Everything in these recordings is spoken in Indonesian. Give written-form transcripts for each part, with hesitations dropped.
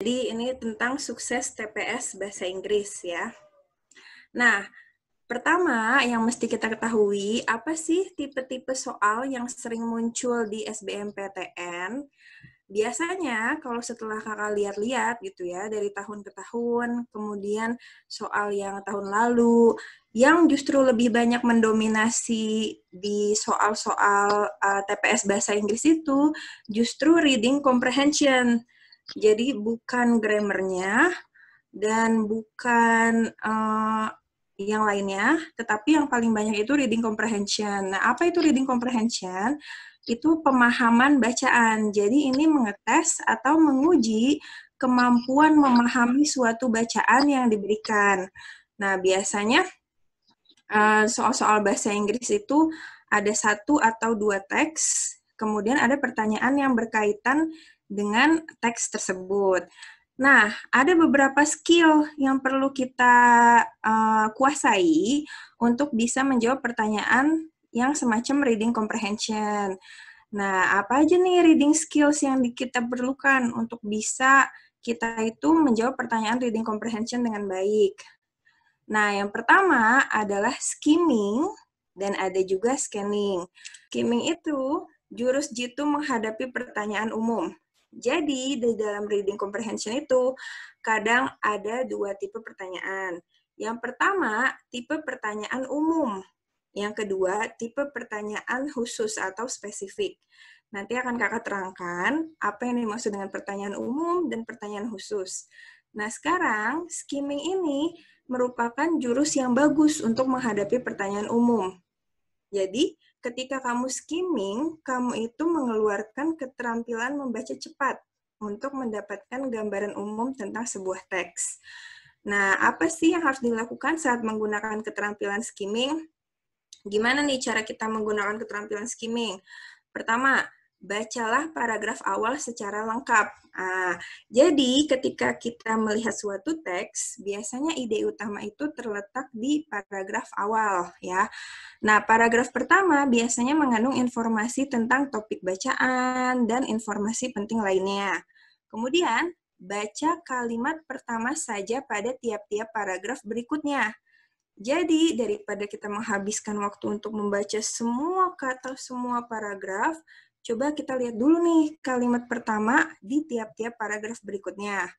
Jadi ini tentang sukses TPS Bahasa Inggris ya. Nah, pertama yang mesti kita ketahui, apa sih tipe-tipe soal yang sering muncul di SBMPTN? Biasanya kalau setelah kakak lihat-lihat gitu ya, dari tahun ke tahun, kemudian soal yang tahun lalu, yang justru lebih banyak mendominasi di soal-soal TPS Bahasa Inggris itu justru reading comprehension. Jadi bukan grammarnya dan bukan yang lainnya, tetapi yang paling banyak itu reading comprehension. Nah, apa itu reading comprehension? Itu pemahaman bacaan. Jadi ini mengetes atau menguji kemampuan memahami suatu bacaan yang diberikan. Nah, biasanya soal-soal bahasa Inggris itu ada 1 atau 2 teks, kemudian ada pertanyaan yang berkaitan dengan teks tersebut. Nah, ada beberapa skill yang perlu kita kuasai untuk bisa menjawab pertanyaan yang semacam reading comprehension. Nah, apa aja nih reading skills yang kita perlukan untuk bisa kita itu menjawab pertanyaan reading comprehension dengan baik? Nah, yang pertama adalah skimming dan ada juga scanning. Skimming itu jurus jitu menghadapi pertanyaan umum. Jadi, di dalam reading comprehension itu kadang ada 2 tipe pertanyaan. Yang pertama, tipe pertanyaan umum. Yang kedua, tipe pertanyaan khusus atau spesifik. Nanti akan kakak terangkan apa yang dimaksud dengan pertanyaan umum dan pertanyaan khusus. Nah, sekarang skimming ini merupakan jurus yang bagus untuk menghadapi pertanyaan umum. Jadi, ketika kamu skimming, kamu itu mengeluarkan keterampilan membaca cepat untuk mendapatkan gambaran umum tentang sebuah teks. Nah, apa sih yang harus dilakukan saat menggunakan keterampilan skimming? Gimana nih cara kita menggunakan keterampilan skimming? Pertama, bacalah paragraf awal secara lengkap. Jadi, ketika kita melihat suatu teks, biasanya ide utama itu terletak di paragraf awal, ya. Nah, paragraf pertama biasanya mengandung informasi tentang topik bacaan dan informasi penting lainnya. Kemudian, baca kalimat pertama saja pada tiap-tiap paragraf berikutnya. Jadi, daripada kita menghabiskan waktu untuk membaca semua kata, semua paragraf, coba kita lihat dulu nih kalimat pertama di tiap-tiap paragraf berikutnya.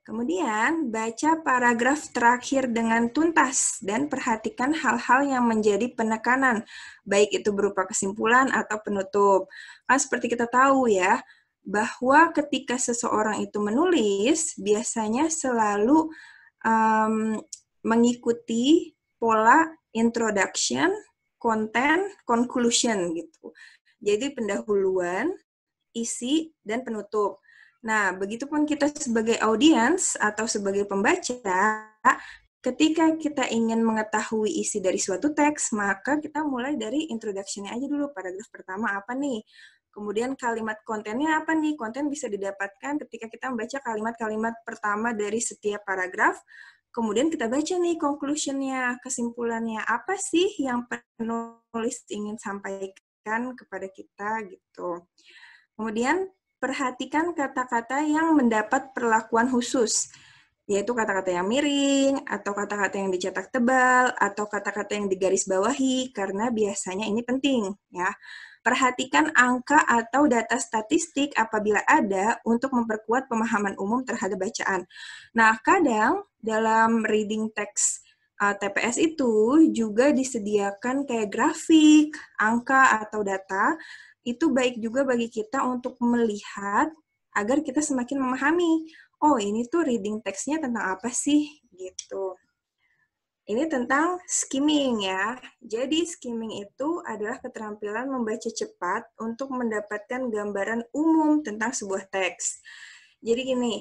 Kemudian, baca paragraf terakhir dengan tuntas dan perhatikan hal-hal yang menjadi penekanan, baik itu berupa kesimpulan atau penutup. Kan seperti kita tahu ya, bahwa ketika seseorang itu menulis, biasanya selalu mengikuti pola introduction, content, conclusion gitu. Jadi pendahuluan, isi, dan penutup. Nah, begitupun kita sebagai audiens atau sebagai pembaca, ketika kita ingin mengetahui isi dari suatu teks, maka kita mulai dari introduction-nya aja dulu. Paragraf pertama apa nih? Kemudian kalimat kontennya apa nih? Konten bisa didapatkan ketika kita membaca kalimat-kalimat pertama dari setiap paragraf. Kemudian kita baca nih conclusion-nya, kesimpulannya. Apa sih yang penulis ingin sampaikan kepada kita gitu. Kemudian perhatikan kata-kata yang mendapat perlakuan khusus, yaitu kata-kata yang miring, atau kata-kata yang dicetak tebal, atau kata-kata yang digaris bawahi, karena biasanya ini penting, ya. Perhatikan angka atau data statistik apabila ada untuk memperkuat pemahaman umum terhadap bacaan. Nah, kadang dalam reading text TPS itu juga disediakan kayak grafik, angka, atau data. Itu baik juga bagi kita untuk melihat agar kita semakin memahami, oh ini tuh reading text-nya tentang apa sih, gitu. Ini tentang skimming ya. Jadi skimming itu adalah keterampilan membaca cepat untuk mendapatkan gambaran umum tentang sebuah teks. Jadi gini,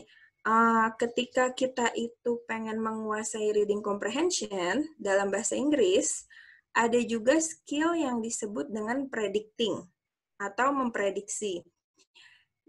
ketika kita itu pengen menguasai reading comprehension dalam bahasa Inggris, ada juga skill yang disebut dengan predicting atau memprediksi.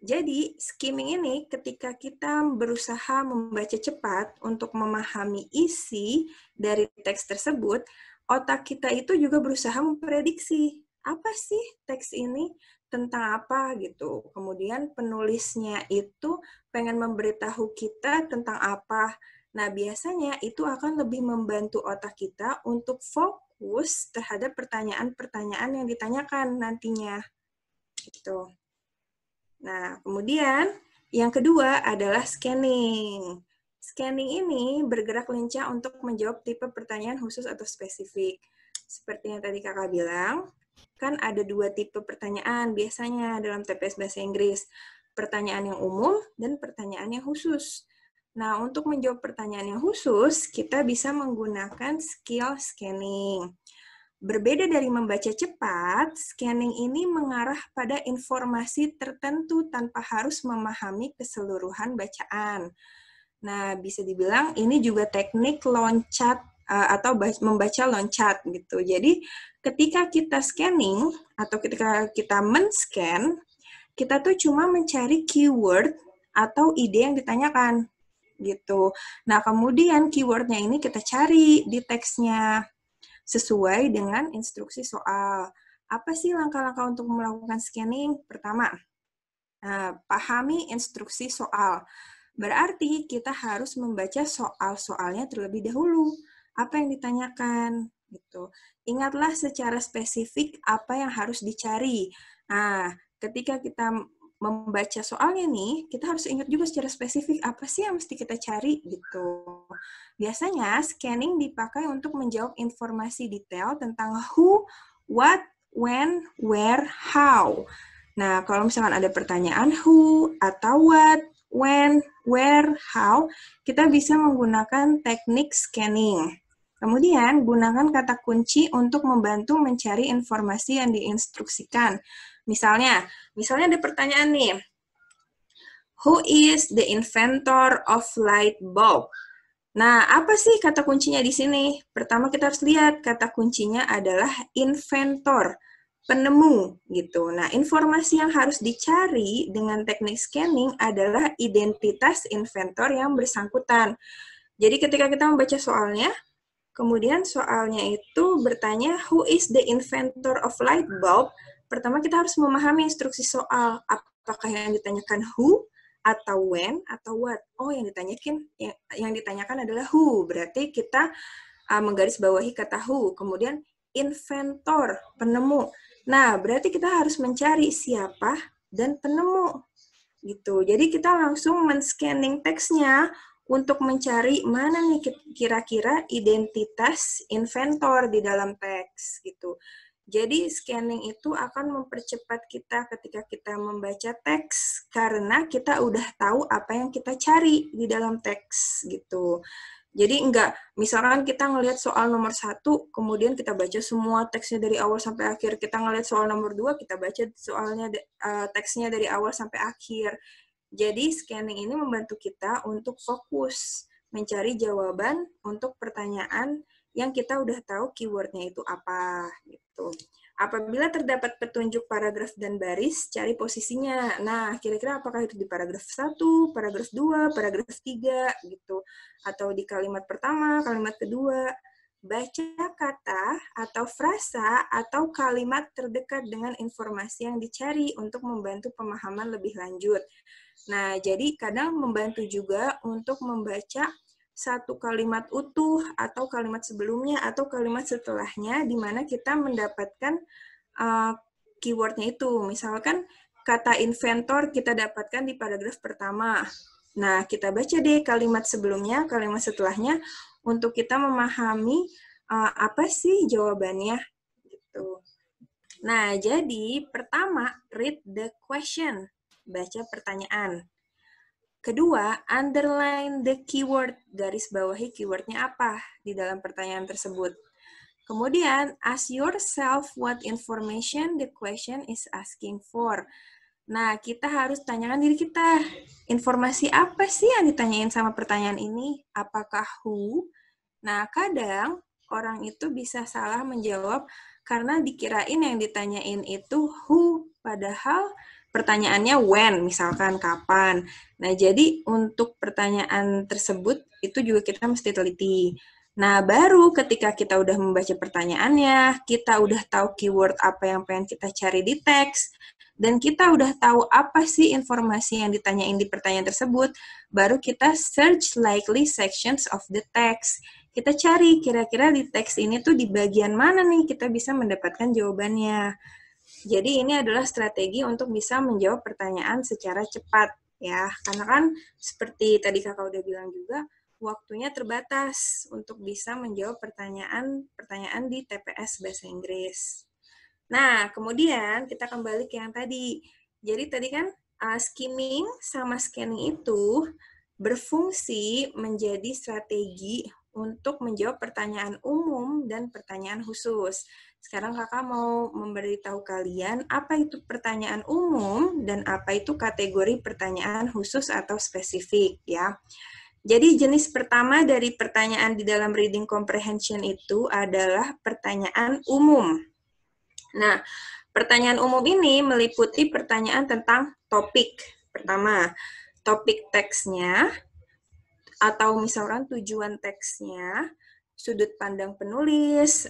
Jadi, skimming ini ketika kita berusaha membaca cepat untuk memahami isi dari teks tersebut, otak kita itu juga berusaha memprediksi, apa sih teks ini? tentang apa gitu. Kemudian penulisnya itu pengen memberitahu kita tentang apa. Nah, biasanya itu akan lebih membantu otak kita untuk fokus terhadap pertanyaan-pertanyaan yang ditanyakan nantinya. Gitu. Nah, kemudian yang kedua adalah scanning. Scanning ini bergerak lincah untuk menjawab tipe pertanyaan khusus atau spesifik. Seperti yang tadi kakak bilang, kan ada dua tipe pertanyaan biasanya dalam TPS Bahasa Inggris. Pertanyaan yang umum dan pertanyaan yang khusus. Nah, untuk menjawab pertanyaan yang khusus, kita bisa menggunakan skill scanning. Berbeda dari membaca cepat, scanning ini mengarah pada informasi tertentu tanpa harus memahami keseluruhan bacaan. Nah, bisa dibilang ini juga teknik loncat atau membaca loncat gitu. Jadi, ketika kita scanning atau ketika kita men-scan, kita tuh cuma mencari keyword atau ide yang ditanyakan gitu. Nah, kemudian keywordnya ini kita cari di teksnya sesuai dengan instruksi soal. Apa sih langkah-langkah untuk melakukan scanning? Pertama, pahami instruksi soal. Berarti kita harus membaca soal-soalnya terlebih dahulu. Apa yang ditanyakan? Gitu. Ingatlah secara spesifik apa yang harus dicari. Nah, ketika kita membaca soalnya nih, kita harus ingat juga secara spesifik apa sih yang mesti kita cari gitu. Biasanya scanning dipakai untuk menjawab informasi detail tentang who, what, when, where, how. Nah, kalau misalkan ada pertanyaan who atau what, when, where, how, kita bisa menggunakan teknik scanning. Kemudian, gunakan kata kunci untuk membantu mencari informasi yang diinstruksikan. Misalnya ada pertanyaan nih, who is the inventor of light bulb? Nah, apa sih kata kuncinya di sini? Pertama kita harus lihat kata kuncinya adalah inventor, penemu gitu. Nah, informasi yang harus dicari dengan teknik scanning adalah identitas inventor yang bersangkutan. Jadi ketika kita membaca soalnya, kemudian soalnya itu bertanya, who is the inventor of light bulb? Pertama kita harus memahami instruksi soal. Apakah yang ditanyakan who, atau when, atau what? Oh, yang ditanyakan adalah who. Berarti kita menggarisbawahi kata who. Kemudian inventor, penemu. Nah, berarti kita harus mencari siapa dan penemu. Gitu. Jadi kita langsung men-scanning teksnya untuk mencari mana nih kira-kira identitas inventor di dalam teks gitu. Jadi scanning itu akan mempercepat kita ketika kita membaca teks karena kita udah tahu apa yang kita cari di dalam teks gitu. Jadi misalkan kita ngelihat soal nomor 1, kemudian kita baca semua teksnya dari awal sampai akhir. Kita ngelihat soal nomor 2, kita baca teksnya dari awal sampai akhir. Jadi scanning ini membantu kita untuk fokus mencari jawaban untuk pertanyaan yang kita udah tahu keywordnya itu apa gitu. Apabila terdapat petunjuk paragraf dan baris, cari posisinya. Nah, kira-kira apakah itu di paragraf 1, paragraf 2, paragraf 3 gitu. Atau di kalimat pertama, kalimat kedua. Baca kata atau frasa atau kalimat terdekat dengan informasi yang dicari untuk membantu pemahaman lebih lanjut. Nah, jadi kadang membantu juga untuk membaca satu kalimat utuh atau kalimat sebelumnya atau kalimat setelahnya di mana kita mendapatkan keywordnya itu. Misalkan kata inventor kita dapatkan di paragraf pertama. Nah, kita baca deh kalimat sebelumnya, kalimat setelahnya untuk kita memahami apa sih jawabannya gitu. Nah, jadi pertama read the question, baca pertanyaan. Kedua, underline the keyword, garis bawahi keywordnya apa di dalam pertanyaan tersebut. Kemudian, ask yourself what information the question is asking for. Nah, kita harus tanyakan diri kita, informasi apa sih yang ditanyain sama pertanyaan ini? Apakah who? Nah, kadang orang itu bisa salah menjawab karena dikirain yang ditanyain itu who, padahal pertanyaannya when, misalkan kapan. Nah, jadi untuk pertanyaan tersebut itu juga kita mesti teliti. Nah, baru ketika kita udah membaca pertanyaannya, kita udah tahu keyword apa yang pengen kita cari di teks, dan kita udah tahu apa sih informasi yang ditanyain di pertanyaan tersebut, baru kita search likely sections of the text. Kita cari kira-kira di teks ini tuh di bagian mana nih kita bisa mendapatkan jawabannya. Jadi ini adalah strategi untuk bisa menjawab pertanyaan secara cepat ya. Karena kan seperti tadi Kakak udah bilang juga, waktunya terbatas untuk bisa menjawab pertanyaan di TPS Bahasa Inggris. Nah, kemudian kita kembali ke yang tadi. Jadi tadi kan skimming sama scanning itu berfungsi menjadi strategi untuk menjawab pertanyaan umum dan pertanyaan khusus. Sekarang kakak mau memberitahu kalian apa itu pertanyaan umum dan apa itu kategori pertanyaan khusus atau spesifik ya. Jadi jenis pertama dari pertanyaan di dalam reading comprehension itu adalah pertanyaan umum. Nah, pertanyaan umum ini meliputi pertanyaan tentang topik. Pertama, topik teksnya, atau misalkan tujuan teksnya, sudut pandang penulis,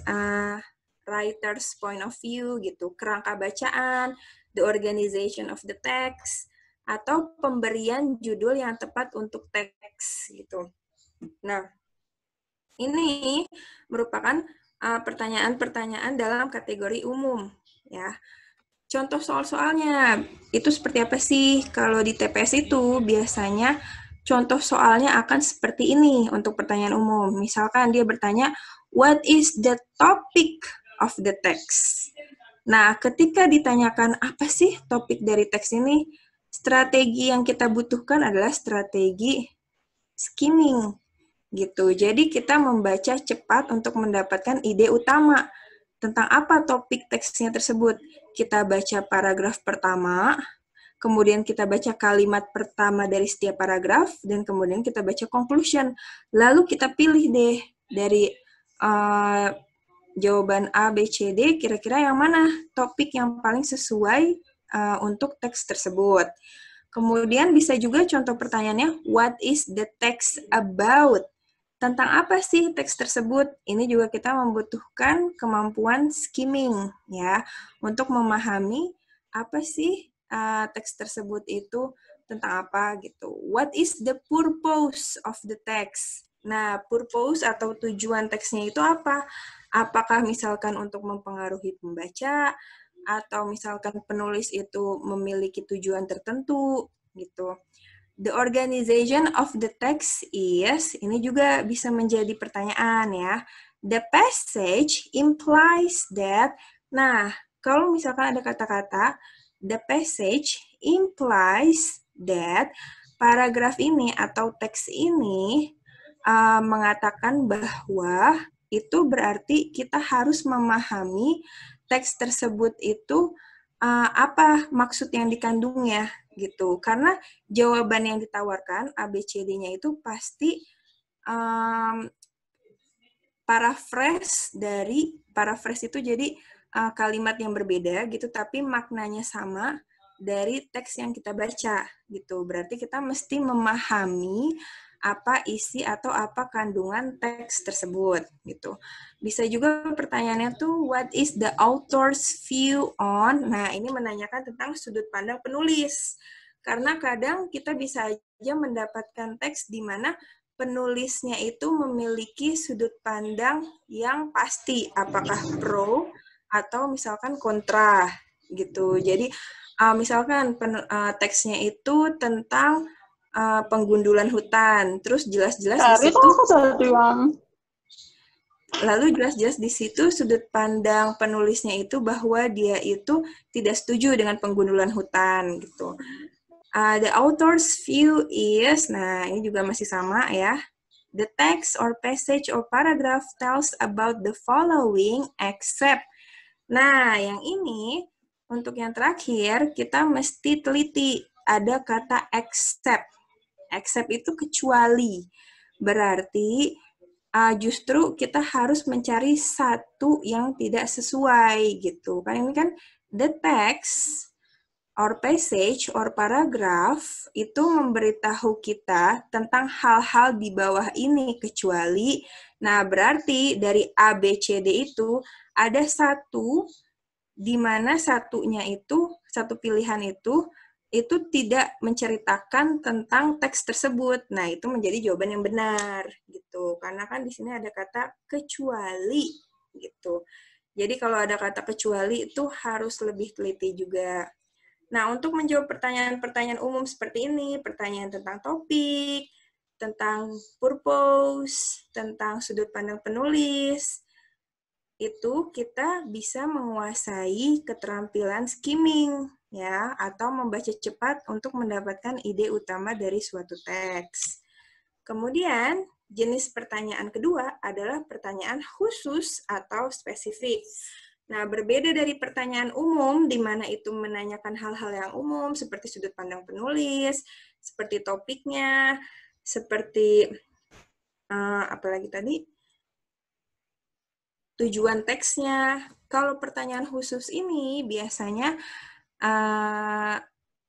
writer's point of view, gitu, kerangka bacaan, the organization of the text, atau pemberian judul yang tepat untuk teks, gitu. Nah, ini merupakan pertanyaan-pertanyaan dalam kategori umum, ya. Contoh soal-soalnya, itu seperti apa sih? Kalau di TPS itu biasanya contoh soalnya akan seperti ini untuk pertanyaan umum. Misalkan dia bertanya, what is the topic of the text? Nah, ketika ditanyakan apa sih topik dari teks ini, strategi yang kita butuhkan adalah strategi skimming gitu. Jadi kita membaca cepat untuk mendapatkan ide utama tentang apa topik teksnya tersebut. Kita baca paragraf pertama, kemudian kita baca kalimat pertama dari setiap paragraf, dan kemudian kita baca conclusion. Lalu kita pilih deh dari jawaban A, B, C, D, kira-kira yang mana topik yang paling sesuai untuk teks tersebut. Kemudian bisa juga contoh pertanyaannya, what is the text about? Tentang apa sih teks tersebut? Ini juga kita membutuhkan kemampuan skimming ya untuk memahami apa sih teks tersebut itu tentang apa gitu. What is the purpose of the text? Nah, purpose atau tujuan teksnya itu apa? Apakah misalkan untuk mempengaruhi pembaca atau misalkan penulis itu memiliki tujuan tertentu gitu. The organization of the text is, ini juga bisa menjadi pertanyaan ya. The passage implies that, nah, kalau misalkan ada kata-kata, the passage implies that, paragraf ini atau teks ini mengatakan bahwa itu berarti kita harus memahami teks tersebut itu apa maksud yang dikandungnya gitu. Karena jawaban yang ditawarkan ABCD-nya itu pasti paraphrase itu jadi kalimat yang berbeda gitu, tapi maknanya sama dari teks yang kita baca gitu. Berarti kita mesti memahami apa isi atau apa kandungan teks tersebut gitu. Bisa juga pertanyaannya tuh what is the author's view on? Nah, ini menanyakan tentang sudut pandang penulis. Karena kadang kita bisa aja mendapatkan teks di mana penulisnya itu memiliki sudut pandang yang pasti, apakah pro atau misalkan kontra gitu. Jadi misalkan teksnya itu tentang penggundulan hutan, terus jelas-jelas di situ. Lalu jelas-jelas di situ sudut pandang penulisnya itu bahwa dia itu tidak setuju dengan penggundulan hutan gitu. The author's view is, nah ini juga masih sama ya. The text or passage or paragraph tells about the following except. Nah, yang ini untuk yang terakhir kita mesti teliti. Ada kata except. Except itu kecuali. Berarti justru kita harus mencari satu yang tidak sesuai gitu. Kan ini kan the text or passage or paragraph itu memberitahu kita tentang hal-hal di bawah ini kecuali. Nah, berarti dari A, B, C, D itu ada satu di mana satunya itu satu pilihan itu tidak menceritakan tentang teks tersebut. Nah, itu menjadi jawaban yang benar gitu. Karena kan di sini ada kata kecuali gitu. Jadi kalau ada kata kecuali itu harus lebih teliti juga. Nah, untuk menjawab pertanyaan-pertanyaan umum seperti ini, pertanyaan tentang topik, tentang purpose, tentang sudut pandang penulis, itu kita bisa menguasai keterampilan skimming ya, atau membaca cepat untuk mendapatkan ide utama dari suatu teks. Kemudian, jenis pertanyaan kedua adalah pertanyaan khusus atau spesifik. Nah, berbeda dari pertanyaan umum, di mana itu menanyakan hal-hal yang umum, seperti sudut pandang penulis, seperti topiknya, seperti apalagi tadi, tujuan teksnya. Kalau pertanyaan khusus ini biasanya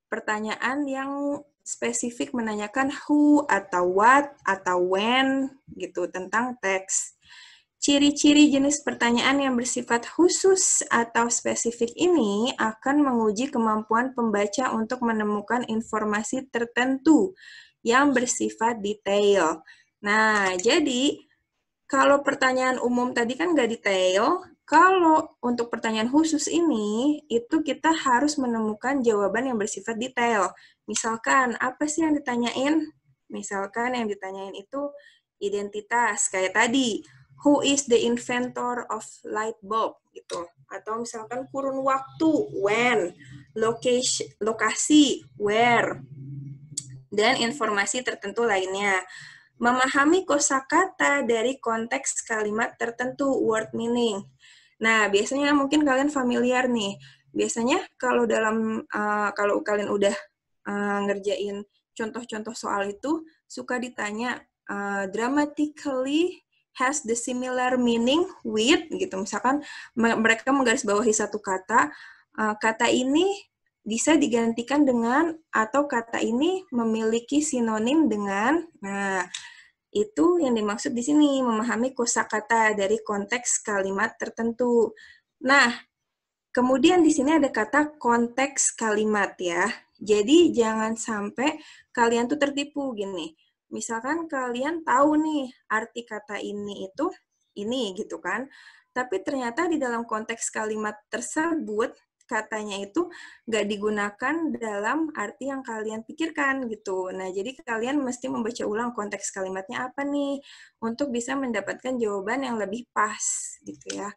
pertanyaan yang spesifik menanyakan who atau what atau when gitu tentang teks. Ciri-ciri jenis pertanyaan yang bersifat khusus atau spesifik ini akan menguji kemampuan pembaca untuk menemukan informasi tertentu yang bersifat detail. Nah, jadi kalau pertanyaan umum tadi kan nggak detail, kalau untuk pertanyaan khusus ini, itu kita harus menemukan jawaban yang bersifat detail. Misalkan, apa sih yang ditanyain? Misalkan yang ditanyain itu identitas, kayak tadi, who is the inventor of light bulb? Gitu. Atau misalkan kurun waktu, when, lokasi, where, dan informasi tertentu lainnya. Memahami kosakata dari konteks kalimat tertentu, word meaning. Nah, biasanya mungkin kalian familiar nih. Biasanya kalau kalau kalian udah ngerjain contoh-contoh soal itu, suka ditanya dramatically has the similar meaning with, gitu. Misalkan mereka menggarisbawahi satu kata, kata ini bisa digantikan dengan, atau kata ini memiliki sinonim dengan. Nah, itu yang dimaksud di sini, memahami kosakata dari konteks kalimat tertentu. Nah, kemudian di sini ada kata konteks kalimat ya. Jadi jangan sampai kalian tuh tertipu gini. Misalkan kalian tahu nih arti kata ini itu ini gitu kan. Tapi ternyata di dalam konteks kalimat tersebut katanya itu nggak digunakan dalam arti yang kalian pikirkan gitu. Nah, jadi kalian mesti membaca ulang konteks kalimatnya apa nih untuk bisa mendapatkan jawaban yang lebih pas gitu ya.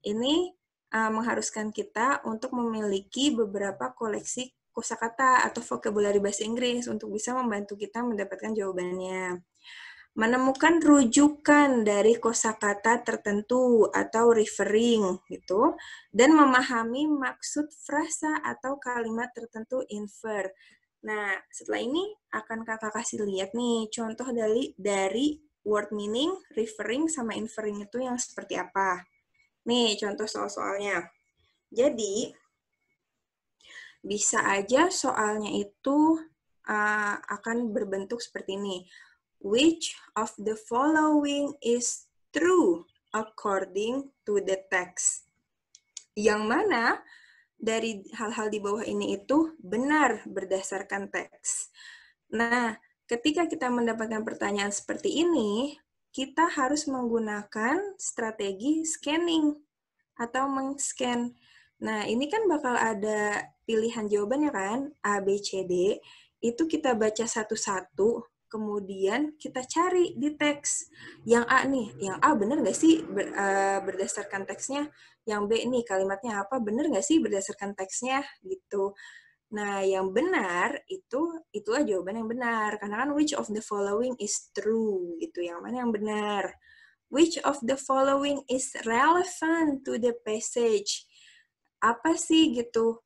Ini mengharuskan kita untuk memiliki beberapa koleksi kosakata atau vocabulary bahasa Inggris untuk bisa membantu kita mendapatkan jawabannya. Menemukan rujukan dari kosakata tertentu atau referring gitu, dan memahami maksud frasa atau kalimat tertentu infer. Nah, setelah ini akan kakak kasih lihat nih contoh dari word meaning, referring, sama inferring itu yang seperti apa. Nih contoh soal-soalnya. Jadi, bisa aja soalnya itu akan berbentuk seperti ini. Which of the following is true according to the text? Yang mana dari hal-hal di bawah ini itu benar berdasarkan teks. Nah, ketika kita mendapatkan pertanyaan seperti ini, kita harus menggunakan strategi scanning atau meng-scan. Nah, ini kan bakal ada pilihan jawabannya kan, A, B, C, D. Itu kita baca satu-satu, kemudian kita cari di teks. Yang A nih, yang A bener nggak sih berdasarkan teksnya? Yang B nih, kalimatnya apa? Bener nggak sih berdasarkan teksnya? Gitu. Nah, yang benar itulah jawaban yang benar. Karena kan which of the following is true, gitu. Yang mana yang benar? Which of the following is relevant to the passage? Apa sih gitu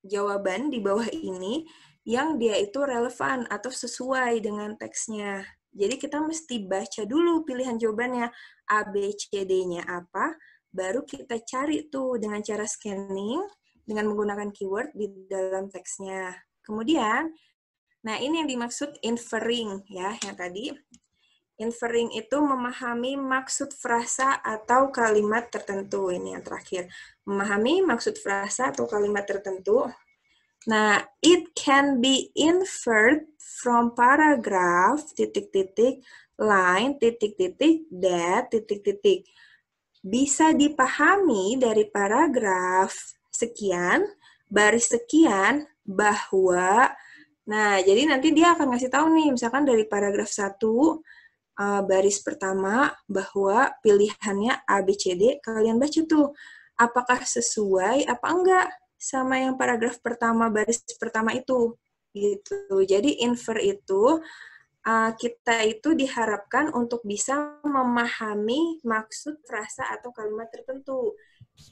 jawaban di bawah ini yang dia itu relevan atau sesuai dengan teksnya. Jadi kita mesti baca dulu pilihan jawabannya, A, B, C, D-nya apa, baru kita cari tuh dengan cara scanning, dengan menggunakan keyword di dalam teksnya. Kemudian, nah ini yang dimaksud inferring ya, yang tadi. Inferring itu memahami maksud frasa atau kalimat tertentu. Ini yang terakhir. Memahami maksud frasa atau kalimat tertentu. Nah, it can be inferred from paragraph, titik-titik, line, titik-titik, that, titik-titik. Bisa dipahami dari paragraf sekian, baris sekian, bahwa. Nah, jadi nanti dia akan ngasih tahu nih, misalkan dari paragraf 1, baris pertama, bahwa pilihannya A, B, C, D, kalian baca tuh, apakah sesuai apa enggak sama yang paragraf pertama, baris pertama itu. Gitu. Jadi infer itu, kita itu diharapkan untuk bisa memahami maksud frasa atau kalimat tertentu.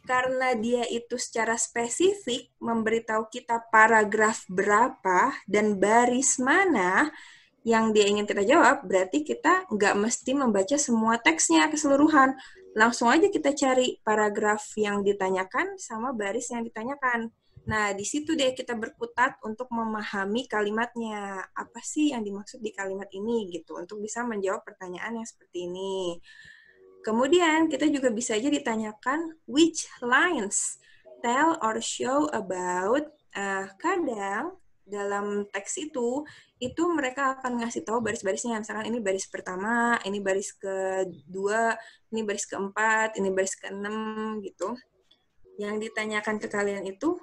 Karena dia itu secara spesifik memberitahu kita paragraf berapa dan baris mana yang dia ingin kita jawab, berarti kita nggak mesti membaca semua teksnya keseluruhan. Langsung aja kita cari paragraf yang ditanyakan sama baris yang ditanyakan. Nah, di situ deh kita berkutat untuk memahami kalimatnya. Apa sih yang dimaksud di kalimat ini gitu, untuk bisa menjawab pertanyaan yang seperti ini. Kemudian kita juga bisa aja ditanyakan which lines tell or show about. Kadang dalam teks itu mereka akan ngasih tahu baris-barisnya. Misalkan ini baris pertama, ini baris kedua, ini baris keempat, ini baris keenam gitu. Yang ditanyakan ke kalian itu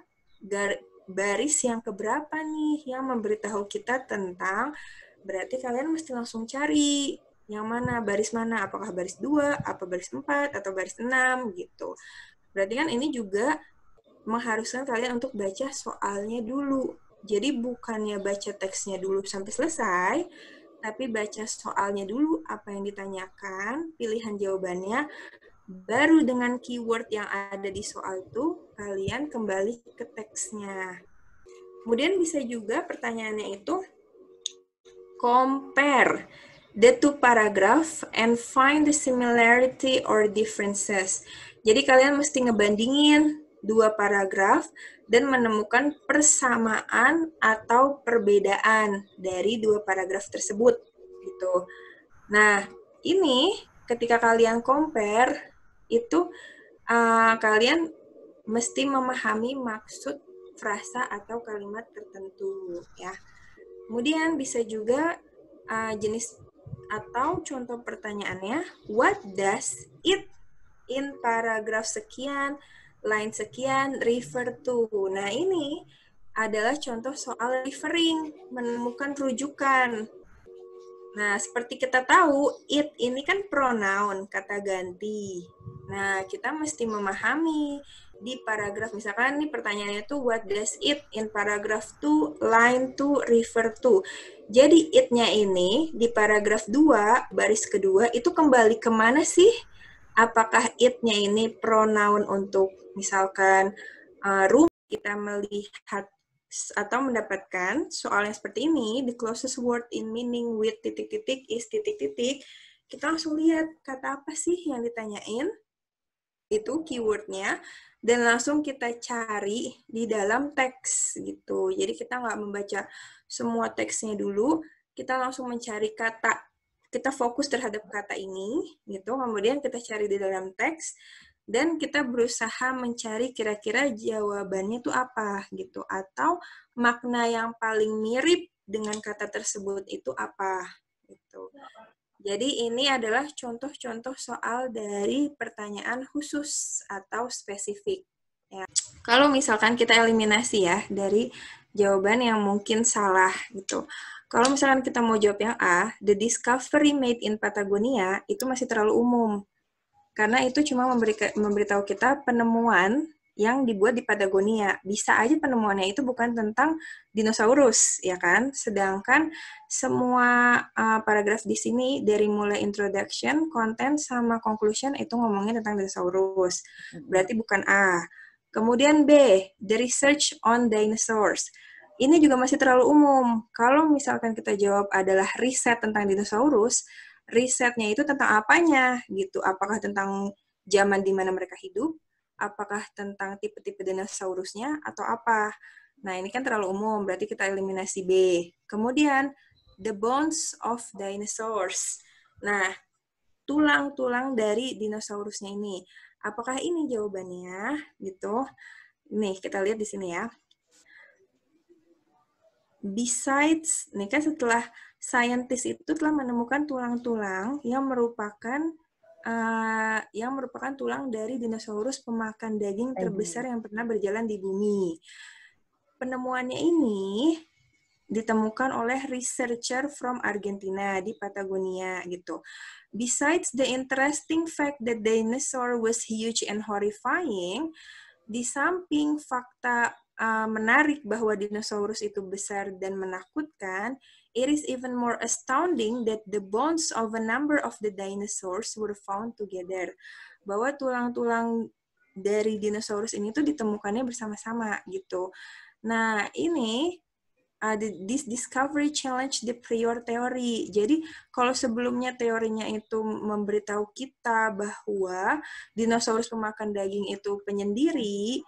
baris yang keberapa nih yang memberitahu kita tentang, berarti kalian mesti langsung cari yang mana, baris mana, apakah baris 2, apa baris 4, atau baris 6 gitu. Berarti kan ini juga mengharuskan kalian untuk baca soalnya dulu. Jadi bukannya baca teksnya dulu sampai selesai, tapi baca soalnya dulu apa yang ditanyakan, pilihan jawabannya, baru dengan keyword yang ada di soal itu, kalian kembali ke teksnya. Kemudian bisa juga pertanyaannya itu, compare the two paragraph and find the similarity or differences. Jadi kalian mesti ngebandingin dua paragraf dan menemukan persamaan atau perbedaan dari dua paragraf tersebut gitu. Nah, ini ketika kalian compare itu kalian mesti memahami maksud frasa atau kalimat tertentu ya. Kemudian bisa juga jenis atau contoh pertanyaannya, what does it in paragraf sekian, line sekian refer to. Nah, ini adalah contoh soal referring, menemukan rujukan. Nah, seperti kita tahu, it ini kan pronoun, kata ganti. Nah, kita mesti memahami di paragraf, misalkan nih pertanyaannya tuh, what does it in paragraph 2, line 2 refer to. Jadi, it-nya ini di paragraf 2, baris kedua, itu kembali kemana sih? Apakah it-nya ini pronoun untuk misalkan room, kita melihat atau mendapatkan soal yang seperti ini, the closest word in meaning with titik-titik is titik-titik, kita langsung lihat kata apa sih yang ditanyain, itu keywordnya, dan langsung kita cari di dalam teks gitu. Jadi kita nggak membaca semua teksnya dulu, kita langsung mencari kata, kita fokus terhadap kata ini, gitu. Kemudian kita cari di dalam teks, dan kita berusaha mencari kira-kira jawabannya itu apa, gitu. Atau makna yang paling mirip dengan kata tersebut itu apa, gitu. Jadi ini adalah contoh-contoh soal dari pertanyaan khusus atau spesifik. Ya. Kalau misalkan kita eliminasi ya dari jawaban yang mungkin salah gitu. Kalau misalkan kita mau jawab yang A, the discovery made in Patagonia, itu masih terlalu umum. Karena itu cuma memberitahu kita penemuan yang dibuat di Patagonia. Bisa aja penemuannya itu bukan tentang dinosaurus, ya kan? Sedangkan semua paragraf di sini dari mulai introduction, content, sama conclusion itu ngomongin tentang dinosaurus. Berarti bukan A. Kemudian B, the research on dinosaurs. Ini juga masih terlalu umum. Kalau misalkan kita jawab adalah riset tentang dinosaurus, risetnya itu tentang apanya gitu? Apakah tentang zaman di mana mereka hidup? Apakah tentang tipe-tipe dinosaurusnya atau apa? Nah, ini kan terlalu umum, berarti kita eliminasi B. Kemudian, the bones of dinosaurs. Nah, tulang-tulang dari dinosaurusnya ini. Apakah ini jawabannya? Gitu. Nih, kita lihat di sini ya. Besides, nih kan setelah saintis itu telah menemukan tulang-tulang yang merupakan tulang dari dinosaurus pemakan daging terbesar yang pernah berjalan di bumi. Penemuannya ini ditemukan oleh researcher from Argentina di Patagonia gitu. Besides the interesting fact that dinosaur was huge and horrifying, di samping fakta menarik bahwa dinosaurus itu besar dan menakutkan, it is even more astounding that the bones of a number of the dinosaurs were found together. Bahwa tulang-tulang dari dinosaurus ini tuh ditemukannya bersama-sama gitu. Nah, ini this discovery challenge the prior theory. Jadi kalau sebelumnya teorinya itu memberitahu kita bahwa dinosaurus pemakan daging itu penyendiri,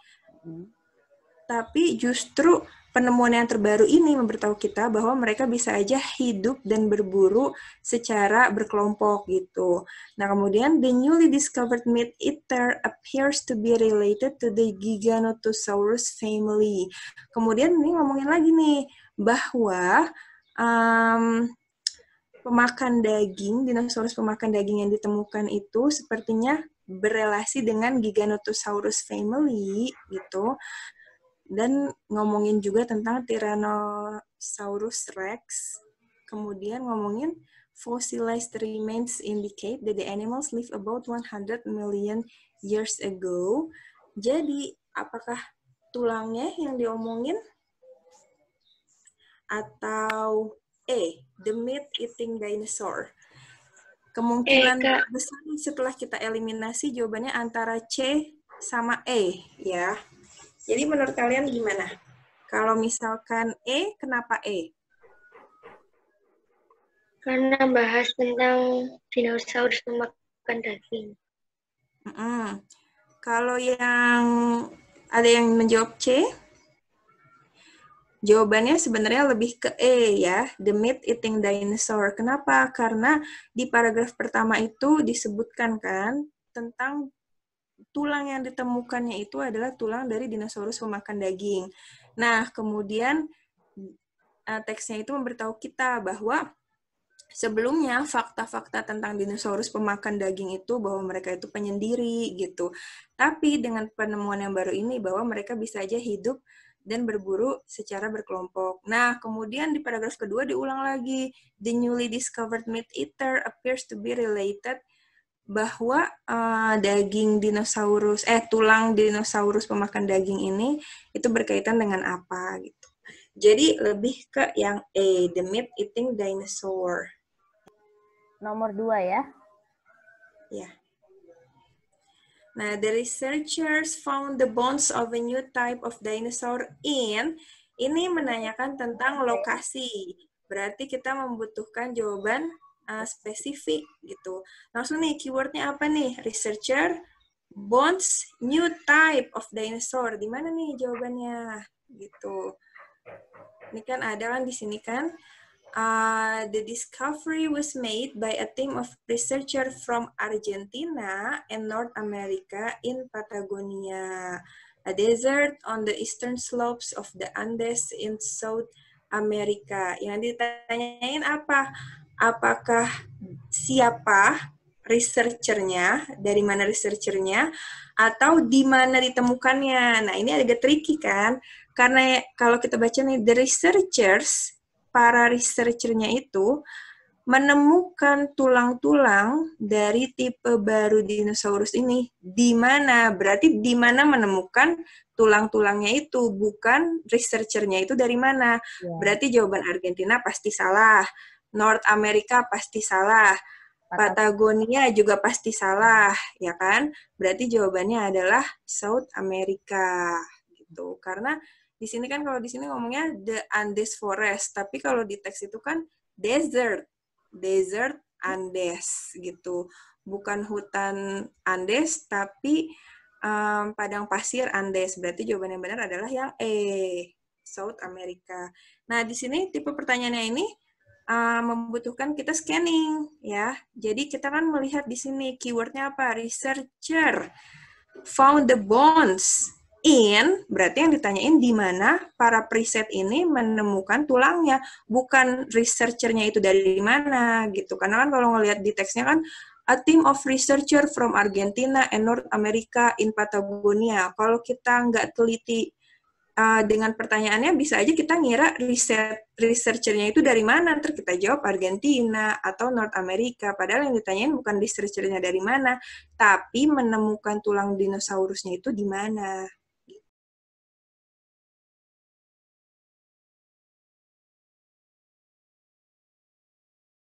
tapi justru penemuan yang terbaru ini memberitahu kita bahwa mereka bisa aja hidup dan berburu secara berkelompok gitu. Nah, kemudian the newly discovered meat eater appears to be related to the Giganotosaurus family. Kemudian ini ngomongin lagi nih bahwa dinosaurus pemakan daging yang ditemukan itu sepertinya berelasi dengan Giganotosaurus family gitu. Dan ngomongin juga tentang Tyrannosaurus Rex. Kemudian ngomongin fossilized remains indicate that the animals live about 100 million years ago. Jadi, apakah tulangnya yang diomongin? Atau the meat-eating dinosaur? Kemungkinan besar setelah kita eliminasi jawabannya antara C sama E, ya. Jadi menurut kalian gimana? Kalau misalkan E, kenapa E? Karena bahas tentang dinosaurus pemakan daging. Kalau ada yang menjawab C, jawabannya sebenarnya lebih ke E ya, the meat-eating dinosaur. Kenapa? Karena di paragraf pertama itu disebutkan kan tentang tulang yang ditemukannya itu adalah tulang dari dinosaurus pemakan daging. Nah, kemudian teksnya itu memberitahu kita bahwa sebelumnya fakta-fakta tentang dinosaurus pemakan daging itu bahwa mereka itu penyendiri gitu. Tapi dengan penemuan yang baru ini bahwa mereka bisa aja hidup dan berburu secara berkelompok. Nah, kemudian di paragraf kedua diulang lagi, the newly discovered meat eater appears to be related bahwa tulang dinosaurus pemakan daging ini itu berkaitan dengan apa gitu. Jadi lebih ke yang A, the meat-eating dinosaur. Nomor 2 ya? Ya. Nah, the researchers found the bones of a new type of dinosaur ini menanyakan tentang lokasi. Berarti kita membutuhkan jawaban spesifik gitu. Langsung nih, keywordnya apa nih? Researcher, bones, new type of dinosaur. Di mana nih jawabannya? Gitu. Ini kan ada kan di sini kan. The discovery was made by a team of researchers from Argentina and North America in Patagonia, a desert on the eastern slopes of the Andes in South America. Yang ditanyain apa? Apakah siapa researchernya, dari mana researchernya, atau di mana ditemukannya. Nah, ini agak tricky kan? Karena kalau kita baca nih, the researchers, para researchernya itu menemukan tulang-tulang dari tipe baru dinosaurus ini. Di mana? Berarti di mana menemukan tulang-tulangnya itu, bukan researchernya itu dari mana. Ya. Berarti jawaban Argentina pasti salah. North America pasti salah. Patagonia juga pasti salah, ya kan? Berarti jawabannya adalah South America gitu. Karena di sini kan kalau di sini ngomongnya the Andes Forest, tapi kalau di teks itu kan desert Andes gitu. Bukan hutan Andes, tapi padang pasir Andes. Berarti jawaban yang benar adalah yang E, South America. Nah, di sini tipe pertanyaannya ini membutuhkan kita scanning ya. Jadi kita kan melihat di sini keywordnya apa? Researcher found the bones in, berarti yang ditanyain di mana para periset ini menemukan tulangnya, bukan researchernya itu dari mana gitu. Karena kan kalau ngelihat di teksnya kan a team of researcher from Argentina and North America in Patagonia. Kalau kita nggak teliti dengan pertanyaannya, bisa aja kita ngira researchernya itu dari mana, ntar kita jawab Argentina atau North America, padahal yang ditanyain bukan researchernya dari mana, tapi menemukan tulang dinosaurusnya itu di mana.